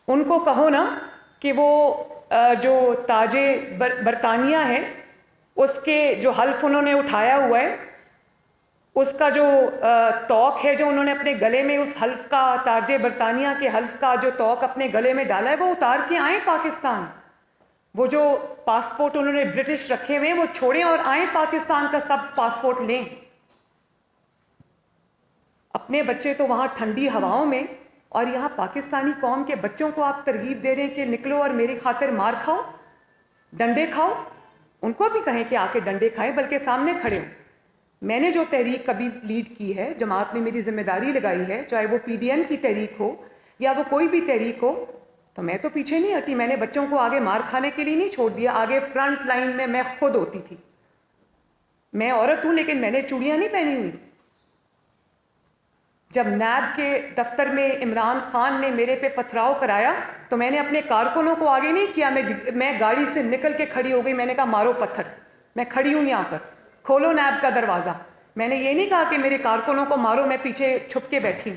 उनको कहो ना कि वो जो ताजे बरतानिया है उसके जो हल्फ उन्होंने उठाया हुआ है, उसका जो तौक है जो उन्होंने अपने गले में, उस हल्फ का, ताजे बरतानिया के हल्फ का जो तौक अपने गले में डाला है, वो उतार के आए पाकिस्तान। वो जो पासपोर्ट उन्होंने ब्रिटिश रखे हुए हैं वो छोड़ें और आए पाकिस्तान का सब पासपोर्ट लें। अपने बच्चे तो वहां ठंडी हवाओं में, और यहां पाकिस्तानी कौम के बच्चों को आप तरगीब दे रहे हैं कि निकलो और मेरी खातिर मार खाओ, डंडे खाओ। उनको भी कहें कि आके डंडे खाएं, बल्कि सामने खड़े हो। मैंने जो तहरीक कभी लीड की है, जमात ने मेरी जिम्मेदारी लगाई है, चाहे वो PDM की तहरीक हो या वो कोई भी तहरीक हो, तो मैं तो पीछे नहीं हटी। मैंने बच्चों को आगे मार खाने के लिए नहीं छोड़ दिया। आगे फ्रंट लाइन में मैं खुद होती थी। मैं औरत हूं लेकिन मैंने चूड़ियां नहीं पहनी हुई। जब नैब के दफ्तर में इमरान खान ने मेरे पे पथराव कराया तो मैंने अपने कारकुनों को आगे नहीं किया। मैं गाड़ी से निकल के खड़ी हो गई। मैंने कहा मारो पत्थर, मैं खड़ी हूं यहां पर, खोलो नैब का दरवाजा। मैंने ये नहीं कहा कि मेरे कारकुनों को मारो, मैं पीछे छुप के बैठी।